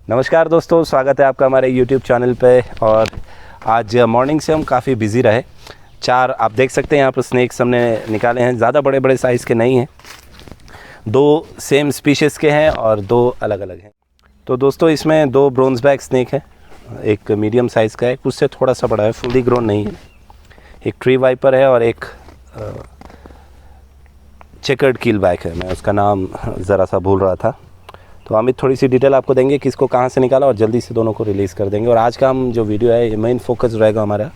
नमस्कार दोस्तों, स्वागत है आपका हमारे YouTube चैनल पे। और आज मॉर्निंग से हम काफ़ी बिज़ी रहे। 4 आप देख सकते हैं यहाँ पर स्नैक्स हमने निकाले हैं। ज़्यादा बड़े बड़े साइज़ के नहीं हैं, 2 सेम स्पीशीज़ के हैं और 2 अलग अलग हैं। तो दोस्तों इसमें 2 ब्रोंज बैक स्नैक है, एक मीडियम साइज़ का है, उससे थोड़ा सा बड़ा है, फुली ग्रोन नहीं है। एक ट्री वाइपर है और एक चेकर्ड कील बैक है, मैं उसका नाम ज़रा सा भूल रहा था। तो अमित थोड़ी सी डिटेल आपको देंगे किसको कहाँ से निकाला और जल्दी से दोनों को रिलीज़ कर देंगे। और आज का हम जो वीडियो है, ये मेन फोकस रहेगा हमारा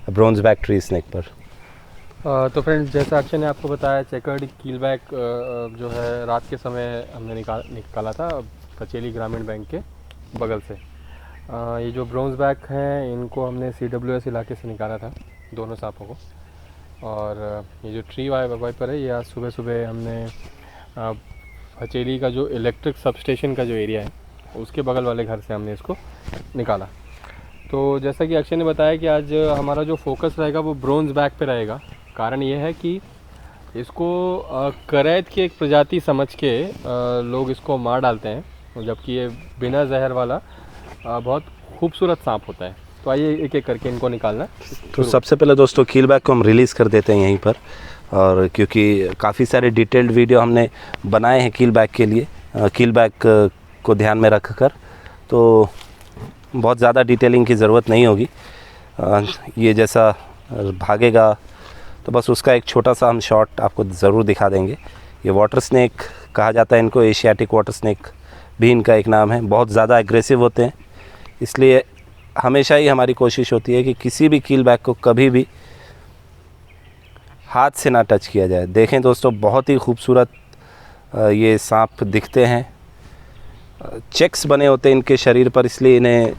ब्रोंज बैक ट्री स्नैक पर। तो फ्रेंड्स, जैसा अक्षय ने आपको बताया, चेकर्ड कील बैक जो है रात के समय हमने निकाला था कचेली ग्रामीण बैंक के बगल से। ये जो ब्रोंज बैक हैं इनको हमने CWS इलाके से निकाला था, दोनों सांपों को। और ये जो ट्री वाइपर है, ये आज सुबह सुबह हमने कचेली का जो इलेक्ट्रिक सबस्टेशन का जो एरिया है उसके बगल वाले घर से हमने इसको निकाला। तो जैसा कि अक्षय ने बताया कि आज हमारा जो फोकस रहेगा वो ब्रोंज बैक पे रहेगा। कारण ये है कि इसको करैत की एक प्रजाति समझ के लोग इसको मार डालते हैं, जबकि ये बिना जहर वाला बहुत खूबसूरत सांप होता है। तो आइए एक एक करके इनको निकालना। तो सबसे पहले दोस्तों कील बैक को हम रिलीज़ कर देते हैं यहीं पर। और क्योंकि काफ़ी सारे डिटेल्ड वीडियो हमने बनाए हैं कील बैक के लिए, कील बैक को ध्यान में रख कर, तो बहुत ज़्यादा डिटेलिंग की ज़रूरत नहीं होगी। ये जैसा भागेगा तो बस उसका एक छोटा सा हम शॉट आपको ज़रूर दिखा देंगे। ये वाटर स्नैक कहा जाता है इनको, एशियाटिक वाटर स्नैक भी इनका एक नाम है। बहुत ज़्यादा एग्रेसिव होते हैं, इसलिए हमेशा ही हमारी कोशिश होती है कि किसी भी कील बैक को कभी भी हाथ से ना टच किया जाए। देखें दोस्तों, बहुत ही खूबसूरत ये सांप दिखते हैं। चेक्स बने होते हैं इनके शरीर पर, इसलिए इन्हें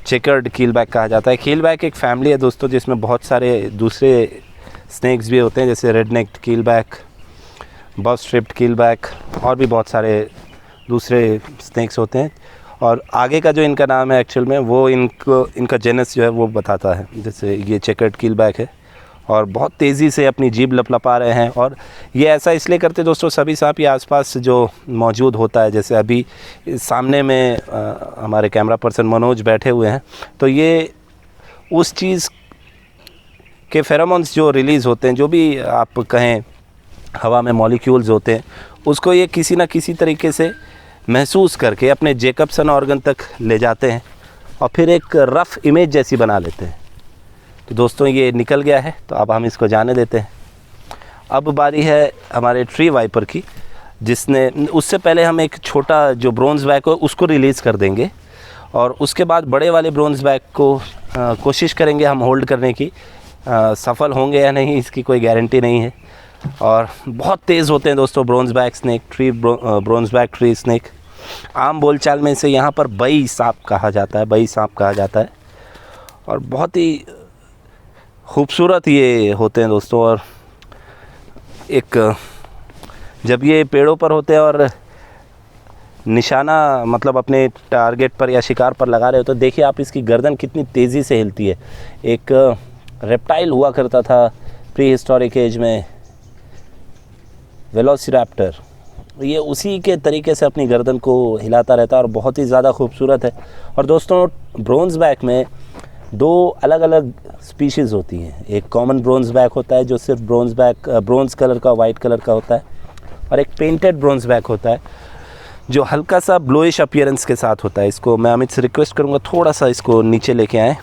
चेकर्ड कील बैक कहा जाता है। कील बैक एक फैमिली है दोस्तों, जिसमें बहुत सारे दूसरे स्नैक्स भी होते हैं, जैसे रेड नेक्ड कील बैक, बफ स्ट्रिप्ड कील बैक और भी बहुत सारे दूसरे स्नैक्स होते हैं। और आगे का जो इनका नाम है एक्चुअल में, वो इनका जेनस जो है वो बताता है। जैसे ये चेकर्ड कील बैक है और बहुत तेज़ी से अपनी जीभ लपलपा रहे हैं। और ये ऐसा इसलिए करते दोस्तों, सभी सांप ये आसपास जो मौजूद होता है, जैसे अभी सामने में हमारे कैमरा पर्सन मनोज बैठे हुए हैं, तो ये उस चीज़ के फेरोमोन्स जो रिलीज़ होते हैं, जो भी आप कहें हवा में मॉलिक्यूल्स होते हैं, उसको ये किसी ना किसी तरीके से महसूस करके अपने जैकबसन ऑर्गन तक ले जाते हैं और फिर एक रफ़ इमेज जैसी बना लेते हैं। तो दोस्तों ये निकल गया है, तो अब हम इसको जाने देते हैं। अब बारी है हमारे ट्री वाइपर की, जिसने उससे पहले हम एक छोटा जो ब्रोंज बैक हो उसको रिलीज़ कर देंगे और उसके बाद बड़े वाले ब्रोंज बैक को कोशिश करेंगे हम होल्ड करने की। सफल होंगे या नहीं इसकी कोई गारंटी नहीं है। और बहुत तेज़ होते हैं दोस्तों bronze back snake, bronze back tree snake. आम बोलचाल में इसे यहाँ पर बई सांप कहा जाता है, बई सांप कहा जाता है। और बहुत ही खूबसूरत ये होते हैं दोस्तों। और एक जब ये पेड़ों पर होते हैं और निशाना मतलब अपने टारगेट पर या शिकार पर लगा रहे हो, तो देखिए आप इसकी गर्दन कितनी तेज़ी से हिलती है। एक रेप्टाइल हुआ करता था प्री हिस्टोरिक एज में, वेलोसिरैप्टर, ये उसी के तरीके से अपनी गर्दन को हिलाता रहता है और बहुत ही ज़्यादा खूबसूरत है। और दोस्तों ब्रोंज बैक में 2 अलग अलग स्पीशीज़ होती हैं। एक कॉमन ब्रोंज बैक होता है जो सिर्फ ब्रोंज कलर का, वाइट कलर का होता है, और एक पेंटेड ब्रोंज बैक होता है जो हल्का सा ब्लोइश अपीयरेंस के साथ होता है। इसको मैं अमित से रिक्वेस्ट करूँगा थोड़ा सा इसको नीचे लेके आएँ।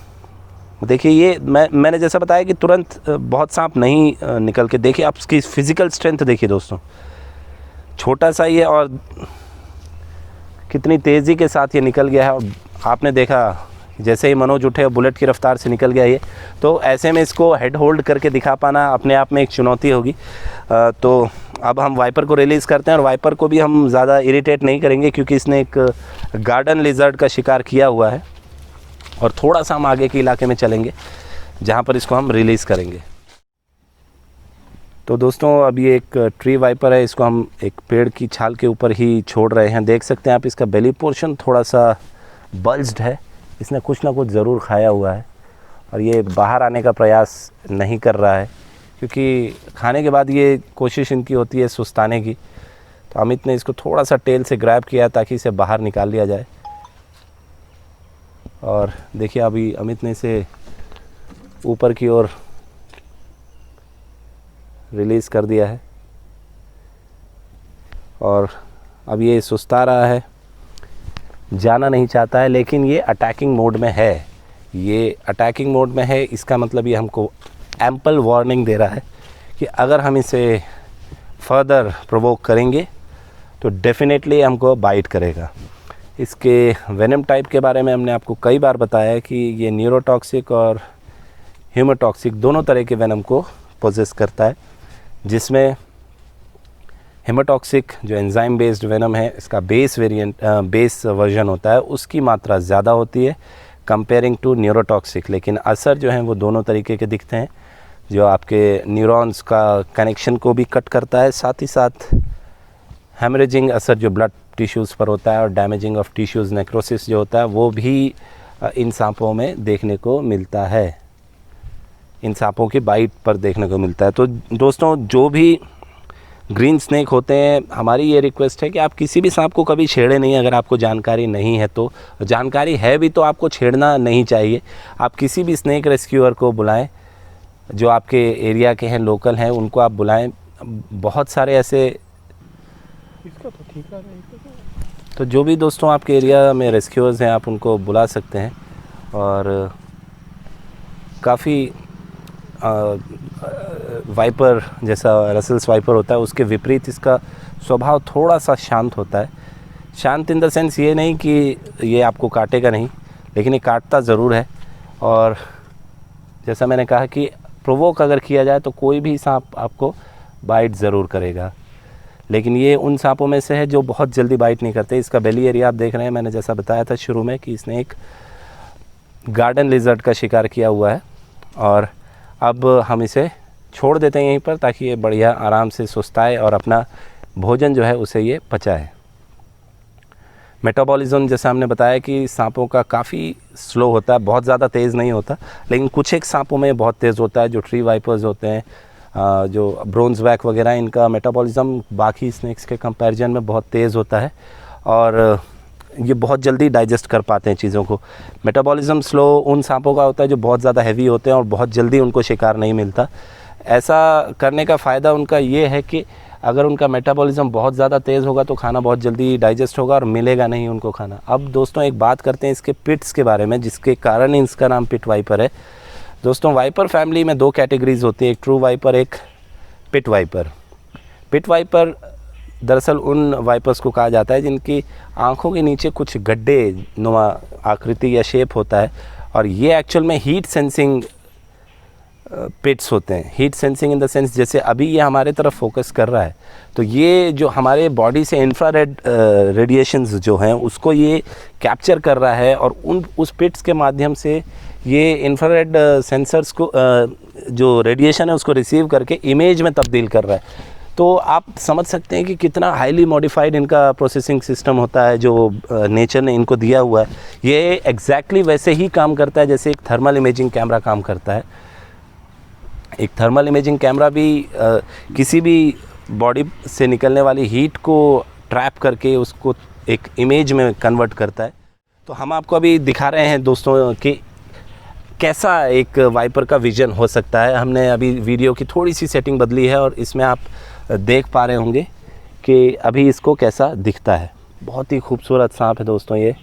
देखिए ये मैंने जैसा बताया कि तुरंत बहुत सांप नहीं निकल के, देखिए आप उसकी फ़िज़िकल स्ट्रेंथ देखिए दोस्तों, छोटा सा ही है और कितनी तेज़ी के साथ ये निकल गया है। और आपने देखा जैसे ही मनोज उठे और बुलेट की रफ़्तार से निकल गया ये, तो ऐसे में इसको हेड होल्ड करके दिखा पाना अपने आप में एक चुनौती होगी। तो अब हम वाइपर को रिलीज़ करते हैं और वाइपर को भी हम ज़्यादा इरिटेट नहीं करेंगे क्योंकि इसने एक गार्डन लिजर्ड का शिकार किया हुआ है। और थोड़ा सा हम आगे के इलाके में चलेंगे जहाँ पर इसको हम रिलीज़ करेंगे। तो दोस्तों अब ये एक ट्री वाइपर है, इसको हम एक पेड़ की छाल के ऊपर ही छोड़ रहे हैं। देख सकते हैं आप इसका बेली पोर्शन थोड़ा सा बल्ज्ड है, इसने कुछ ना कुछ ज़रूर खाया हुआ है और ये बाहर आने का प्रयास नहीं कर रहा है, क्योंकि खाने के बाद ये कोशिश इनकी होती है सुस्ताने की। तो तो अमित ने इसको थोड़ा सा टेल से ग्रैब किया ताकि इसे बाहर निकाल लिया जाए। और देखिए अभी अमित ने इसे ऊपर की ओर रिलीज़ कर दिया है और अब ये सुस्ता रहा है, जाना नहीं चाहता है, लेकिन ये अटैकिंग मोड में है। ये अटैकिंग मोड में है, इसका मतलब ये हमको एम्पल वार्निंग दे रहा है कि अगर हम इसे फर्दर प्रोवोक करेंगे तो डेफिनेटली हमको बाइट करेगा। इसके वेनम टाइप के बारे में हमने आपको कई बार बताया है कि ये न्यूरोटॉक्सिक और ह्यूमोटॉक्सिक दोनों तरह के वेनम को पोजेस करता है, जिसमें हेमाटॉक्सिक जो एंजाइम बेस्ड वेनम है, इसका बेस वर्जन होता है, उसकी मात्रा ज़्यादा होती है कंपेयरिंग टू न्यूरोटॉक्सिक, लेकिन असर जो है वो दोनों तरीके के दिखते हैं, जो आपके न्यूरॉन्स का कनेक्शन को भी कट करता है, साथ ही साथ हेमरेजिंग असर जो ब्लड टिश्यूज़ पर होता है और डैमेजिंग ऑफ टिश्यूज़ नेक्रोसिस जो होता है वो भी इन सांपों में देखने को मिलता है, इन सांपों की बाइट पर देखने को मिलता है। तो दोस्तों, जो भी ग्रीन स्नेक होते हैं, हमारी ये रिक्वेस्ट है कि आप किसी भी सांप को कभी छेड़े नहीं अगर आपको जानकारी नहीं है तो। जानकारी है भी तो आपको छेड़ना नहीं चाहिए। आप किसी भी स्नेक रेस्क्यूअर को बुलाएं, जो आपके एरिया के हैं, लोकल हैं, उनको आप बुलाएं। बहुत सारे ऐसे इसका तो ठीक है। तो जो भी दोस्तों आपके एरिया में रेस्क्यूअर्स हैं, आप उनको बुला सकते हैं। और काफ़ी वाइपर जैसा रसल्स वाइपर होता है, उसके विपरीत इसका स्वभाव थोड़ा सा शांत होता है। शांत इन द सेंस ये नहीं कि ये आपको काटेगा नहीं, लेकिन ये काटता ज़रूर है। और जैसा मैंने कहा कि प्रोवोक अगर किया जाए तो कोई भी सांप आपको बाइट ज़रूर करेगा, लेकिन ये उन सांपों में से है जो बहुत जल्दी बाइट नहीं करते। इसका बेली एरिया आप देख रहे हैं, मैंने जैसा बताया था शुरू में कि इसने एक गार्डन लिजर्ड का शिकार किया हुआ है और अब हम इसे छोड़ देते हैं यहीं पर ताकि ये बढ़िया आराम से सुस्ताए और अपना भोजन जो है उसे ये पचाए। मेटाबॉलिज्म जैसा हमने बताया कि सांपों का काफ़ी स्लो होता है, बहुत ज़्यादा तेज़ नहीं होता, लेकिन कुछ एक सांपों में बहुत तेज़ होता है। जो ट्री वाइपर्स होते हैं, जो ब्रोंज़बैक वगैरह, इनका मेटाबॉलिज्म बाकी स्नेक्स के कंपैरिजन में बहुत तेज़ होता है और ये बहुत जल्दी डाइजेस्ट कर पाते हैं चीज़ों को। मेटाबॉलिज्म स्लो उन सांपों का होता है जो बहुत ज़्यादा हैवी होते हैं और बहुत जल्दी उनको शिकार नहीं मिलता। ऐसा करने का फ़ायदा उनका ये है कि अगर उनका मेटाबॉलिज्म बहुत ज़्यादा तेज़ होगा तो खाना बहुत जल्दी डाइजेस्ट होगा और मिलेगा नहीं उनको खाना। अब दोस्तों एक बात करते हैं इसके पिट्स के बारे में, जिसके कारण इसका नाम पिट वाइपर है। दोस्तों, वाइपर फैमिली में दो कैटेगरीज होती है, एक ट्रू वाइपर, एक पिट वाइपर। पिट वाइपर दरअसल उन वाइपर्स को कहा जाता है जिनकी आँखों के नीचे कुछ गड्ढे नुमा आकृति या शेप होता है और ये एक्चुअल में हीट सेंसिंग पिट्स होते हैं। Heat sensing in the sense जैसे अभी ये हमारे तरफ फोकस कर रहा है तो ये जो हमारे बॉडी से इंफ्रारेड रेडिएशंस जो हैं उसको ये कैप्चर कर रहा है और उस पिट्स के माध्यम से ये इंफ्रारेड सेंसर्स को जो रेडिएशन है उसको रिसीव करके इमेज में तब्दील कर रहा है। तो आप समझ सकते हैं कि कितना हाईली मॉडिफाइड इनका प्रोसेसिंग सिस्टम होता है जो नेचर ने इनको दिया हुआ है। ये एग्जैक्टली वैसे ही काम करता है जैसे एक थर्मल इमेजिंग कैमरा काम करता है। एक थर्मल इमेजिंग कैमरा भी किसी भी बॉडी से निकलने वाली हीट को ट्रैप करके उसको एक इमेज में कन्वर्ट करता है। तो हम आपको अभी दिखा रहे हैं दोस्तों कि कैसा एक वाइपर का विजन हो सकता है। हमने अभी वीडियो की थोड़ी सी सेटिंग बदली है और इसमें आप देख पा रहे होंगे कि अभी इसको कैसा दिखता है। बहुत ही खूबसूरत सांप है दोस्तों ये।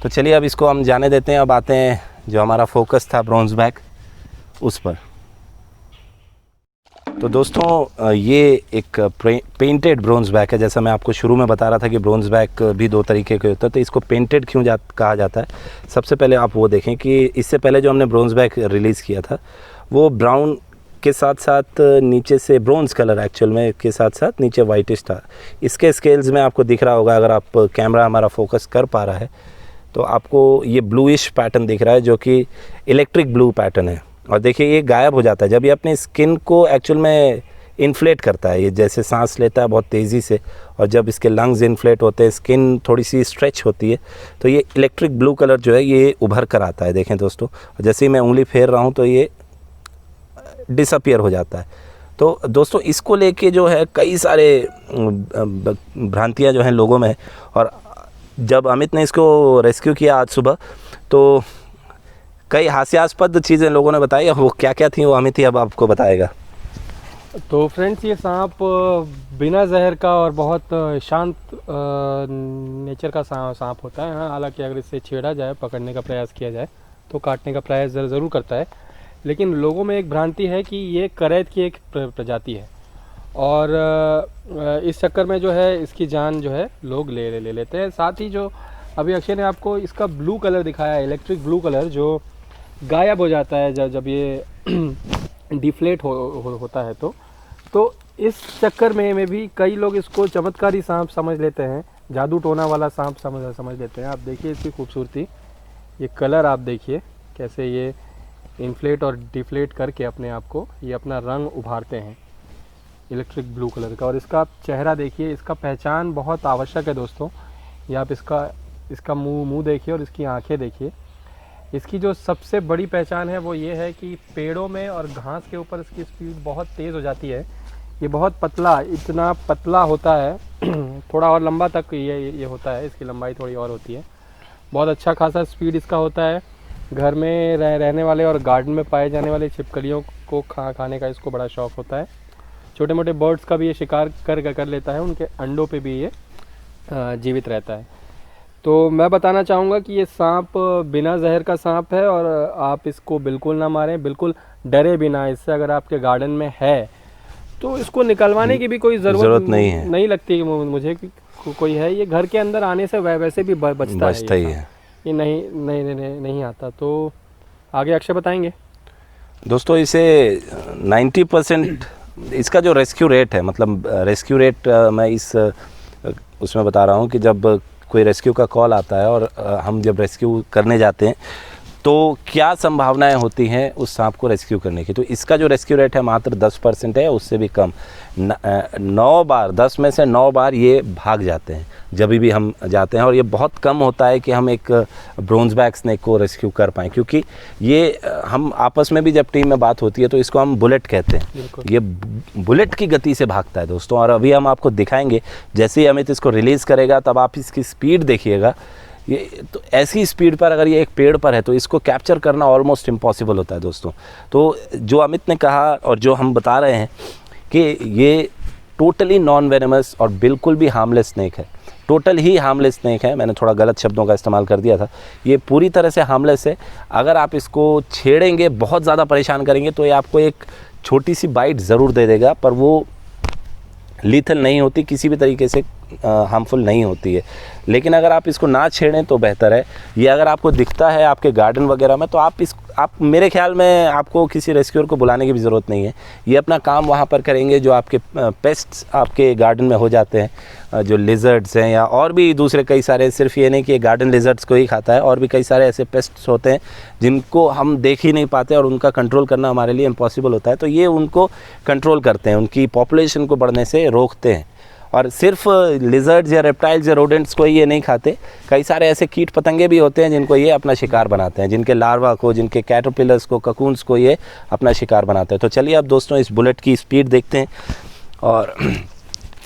तो चलिए अब इसको हम जाने देते हैं। अब आते हैं जो हमारा फोकस था ब्रोंज़बैक उस पर। तो दोस्तों ये एक पेंटेड ब्रोंज़बैक है। जैसा मैं आपको शुरू में बता रहा था कि ब्रोंज़बैक भी दो तरीके के होते हैं, तो इसको पेंटेड क्यों कहा जाता है। सबसे पहले आप वो देखें कि इससे पहले जो हमने ब्रोंज़बैक रिलीज़ किया था वो ब्राउन के साथ साथ नीचे से ब्रोंज़ कलर एक्चुअल में के साथ साथ नीचे वाइटिश था। इसके स्केल्स में आपको दिख रहा होगा, अगर आप कैमरा हमारा फोकस कर पा रहा है तो आपको ये ब्लूइश पैटर्न दिख रहा है जो कि इलेक्ट्रिक ब्लू पैटर्न है। और देखिए ये गायब हो जाता है जब ये अपने स्किन को एक्चुअल में इन्फ्लेट करता है। ये जैसे सांस लेता है बहुत तेज़ी से और जब इसके लंग्स इन्फ्लेट होते हैं, स्किन थोड़ी सी स्ट्रेच होती है, तो ये इलेक्ट्रिक ब्लू कलर जो है ये उभर कर आता है। देखें दोस्तों, जैसे ही मैं उंगली फेर रहा हूँ तो ये डिसअपियर हो जाता है। तो दोस्तों इसको लेके जो है कई सारे भ्रांतियाँ जो हैं लोगों में, और जब अमित ने इसको रेस्क्यू किया आज सुबह तो कई हास्यास्पद चीज़ें लोगों ने बताई। वो क्या क्या थी वो अमित ही अब आपको बताएगा। तो फ्रेंड्स, ये सांप बिना जहर का और बहुत शांत नेचर का सांप होता है। हाँ, हालांकि अगर इससे छेड़ा जाए, पकड़ने का प्रयास किया जाए तो काटने का प्रयास ज़रूर करता है, लेकिन लोगों में एक भ्रांति है कि ये करैत की एक प्रजाति है, और इस चक्कर में जो है इसकी जान जो है लोग ले लेते हैं। साथ ही जो अभी अक्षय ने आपको इसका ब्लू कलर दिखाया, इलेक्ट्रिक ब्लू कलर, जो गायब हो जाता है जब ये डिफ्लेट होता है तो इस चक्कर में भी कई लोग इसको चमत्कारी सांप समझ लेते हैं, जादू टोना वाला सांप समझ लेते हैं। आप देखिए इसकी खूबसूरती, ये कलर आप देखिए कैसे ये इन्फ्लेट और डिफ्लेट करके अपने आप को ये अपना रंग उभारते हैं इलेक्ट्रिक ब्लू कलर का। और इसका आप चेहरा देखिए, इसका पहचान बहुत आवश्यक है दोस्तों। ये आप इसका मुंह देखिए और इसकी आंखें देखिए। इसकी जो सबसे बड़ी पहचान है वो ये है कि पेड़ों में और घास के ऊपर इसकी स्पीड बहुत तेज़ हो जाती है। ये बहुत पतला, इतना पतला होता है थोड़ा और लंबा तक ये होता है, इसकी लंबाई थोड़ी और होती है। बहुत अच्छा खासा स्पीड इसका होता है। घर में रहने वाले और गार्डन में पाए जाने वाले छिपकलियों को खाने का इसको बड़ा शौक़ होता है। छोटे मोटे बर्ड्स का भी ये शिकार कर लेता है, उनके अंडों पे भी ये जीवित रहता है। तो मैं बताना चाहूँगा कि ये सांप बिना जहर का सांप है, और आप इसको बिल्कुल ना मारें, बिल्कुल डरे बिना। इससे अगर आपके गार्डन में है तो इसको निकलवाने की भी कोई ज़रूरत नहीं लगती मुझे कि कोई है। ये घर के अंदर आने से वैसे भी बचता ही है। ये नहीं आता। तो आगे अक्षय बताएंगे। दोस्तों इसे 90% इसका जो रेस्क्यू रेट है, मतलब रेस्क्यू रेट मैं उसमें बता रहा हूँ कि जब कोई रेस्क्यू का कॉल आता है और हम जब रेस्क्यू करने जाते हैं तो क्या संभावनाएं होती हैं उस सांप को रेस्क्यू करने की। तो इसका जो रेस्क्यू रेट है मात्र 10% है, उससे भी कम। 9 बार, 10 में से 9 बार ये भाग जाते हैं जब भी हम जाते हैं, और ये बहुत कम होता है कि हम एक ब्रोंज बैक स्नेक को रेस्क्यू कर पाएँ, क्योंकि ये हम आपस में भी जब टीम में बात होती है तो इसको हम बुलेट कहते हैं। ये बुलेट की गति से भागता है दोस्तों, और अभी हम आपको दिखाएंगे। जैसे ही अमित इसको रिलीज़ करेगा तब आप इसकी स्पीड देखिएगा। ये तो ऐसी स्पीड पर अगर ये एक पेड़ पर है तो इसको कैप्चर करना ऑलमोस्ट इम्पॉसिबल होता है दोस्तों। तो जो अमित ने कहा और जो हम बता रहे हैं कि ये टोटली नॉन वेनेमस और बिल्कुल भी हार्मलेस स्नेक है, टोटल ही हार्मलेस स्नेक है। मैंने थोड़ा गलत शब्दों का इस्तेमाल कर दिया था। ये पूरी तरह से हार्मलेस है। अगर आप इसको छेड़ेंगे, बहुत ज़्यादा परेशान करेंगे तो ये आपको एक छोटी सी बाइट ज़रूर दे देगा, पर वो लीथल नहीं होती, किसी भी तरीके से हार्मफुल नहीं होती है। लेकिन अगर आप इसको ना छेड़ें तो बेहतर है। ये अगर आपको दिखता है आपके गार्डन वगैरह में तो आप मेरे ख्याल में आपको किसी रेस्क्यूअर को बुलाने की भी ज़रूरत नहीं है। ये अपना काम वहाँ पर करेंगे। जो आपके पेस्ट्स आपके गार्डन में हो जाते हैं, जो लिजर्ड्स हैं या और भी दूसरे कई सारे, सिर्फ ये नहीं कि गार्डन लिजर्ड्स को ही खाता है, और भी कई सारे ऐसे पेस्ट्स होते हैं जिनको हम देख ही नहीं पाते और उनका कंट्रोल करना हमारे लिए इम्पॉसिबल होता है। तो ये उनको कंट्रोल करते हैं, उनकी पॉपुलेशन को बढ़ने से रोकते हैं। और सिर्फ लिजर्ड्स या रेप्टाइल्स या रोडेंट्स को ये नहीं खाते, कई सारे ऐसे कीट पतंगे भी होते हैं जिनको ये अपना शिकार बनाते हैं, जिनके लार्वा को, जिनके कैटरपिलर्स को, ककून्स को ये अपना शिकार बनाते हैं। तो चलिए अब दोस्तों इस बुलेट की स्पीड देखते हैं और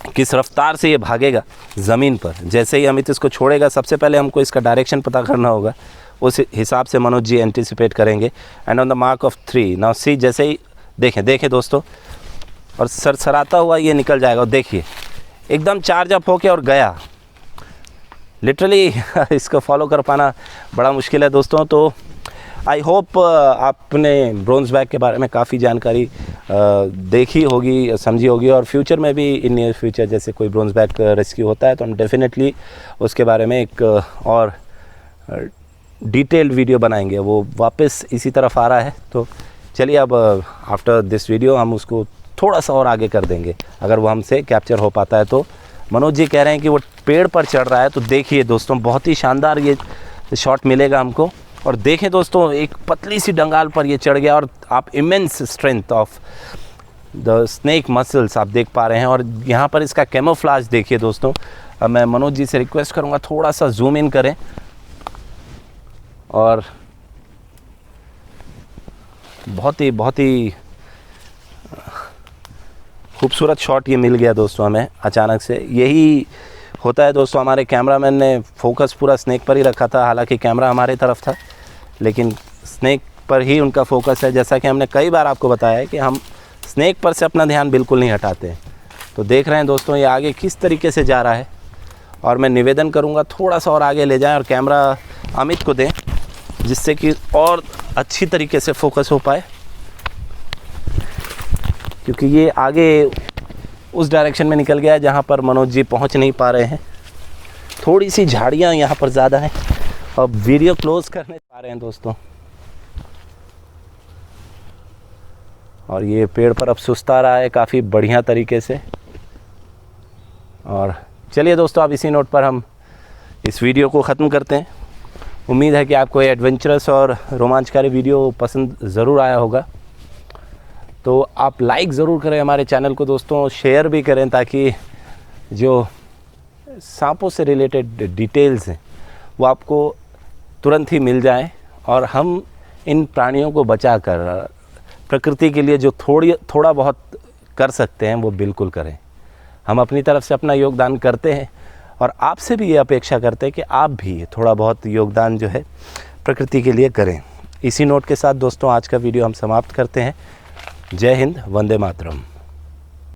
किस रफ्तार से ये भागेगा ज़मीन पर। जैसे ही अमित इसको छोड़ेगा, सबसे पहले हमको इसका डायरेक्शन पता करना होगा, उस हिसाब से मनोज जी एंटिसिपेट करेंगे। And on the mark of 3 now see, जैसे ही देखें दोस्तों, और सरसराता हुआ ये निकल जाएगा। और देखिए एकदम चार्ज अप होके और गया। लिटरली इसको फॉलो कर पाना बड़ा मुश्किल है दोस्तों। तो आई होप आपने ब्रोंज बैक के बारे में काफ़ी जानकारी देखी होगी, समझी होगी, और फ्यूचर में भी, इन नियर फ्यूचर जैसे कोई ब्रोंज बैक रेस्क्यू होता है तो हम डेफिनेटली उसके बारे में एक और डिटेल्ड वीडियो बनाएंगे। वो वापस इसी तरफ आ रहा है। तो चलिए अब आफ्टर दिस वीडियो हम उसको थोड़ा सा और आगे कर देंगे, अगर वो हमसे कैप्चर हो पाता है तो। मनोज जी कह रहे हैं कि वो पेड़ पर चढ़ रहा है, तो देखिए दोस्तों बहुत ही शानदार ये शॉट मिलेगा हमको। और देखें दोस्तों, एक पतली सी डंगाल पर ये चढ़ गया, और आप immense strength of the snake muscles आप देख पा रहे हैं। और यहाँ पर इसका कैमोफ्लाज देखिए दोस्तों। अब मैं मनोज जी से रिक्वेस्ट करूँगा थोड़ा सा जूम इन करें, और बहुत ही खूबसूरत शॉट ये मिल गया दोस्तों हमें अचानक से। यही होता है दोस्तों, हमारे कैमरामैन ने फोकस पूरा स्नेक पर ही रखा था, हालांकि कैमरा हमारे तरफ था लेकिन स्नेक पर ही उनका फोकस है। जैसा कि हमने कई बार आपको बताया है कि हम स्नेक पर से अपना ध्यान बिल्कुल नहीं हटाते। तो देख रहे हैं दोस्तों ये आगे किस तरीके से जा रहा है, और मैं निवेदन करूंगा थोड़ा सा और आगे ले जाएं और कैमरा अमित को दें, जिससे कि और अच्छी तरीके से फोकस हो पाए, क्योंकि ये आगे उस डायरेक्शन में निकल गया है जहाँ पर मनोज जी पहुँच नहीं पा रहे हैं। थोड़ी सी झाड़ियाँ यहाँ पर ज़्यादा हैं। अब वीडियो क्लोज करने पा रहे हैं दोस्तों, और ये पेड़ पर अब सुस्ता रहा है काफ़ी बढ़िया तरीके से। और चलिए दोस्तों, अब इसी नोट पर हम इस वीडियो को ख़त्म करते हैं। उम्मीद है कि आपको ये एडवेंचरस और रोमांचकारी वीडियो पसंद ज़रूर आया होगा। तो आप लाइक ज़रूर करें हमारे चैनल को दोस्तों, शेयर भी करें, ताकि जो सांपों से रिलेटेड डिटेल्स हैं वो आपको तुरंत ही मिल जाएं, और हम इन प्राणियों को बचाकर प्रकृति के लिए जो थोड़ा बहुत कर सकते हैं वो बिल्कुल करें। हम अपनी तरफ से अपना योगदान करते हैं, और आपसे भी ये अपेक्षा करते हैं कि आप भी थोड़ा बहुत योगदान जो है प्रकृति के लिए करें। इसी नोट के साथ दोस्तों आज का वीडियो हम समाप्त करते हैं। जय हिंद, वंदे मातरम।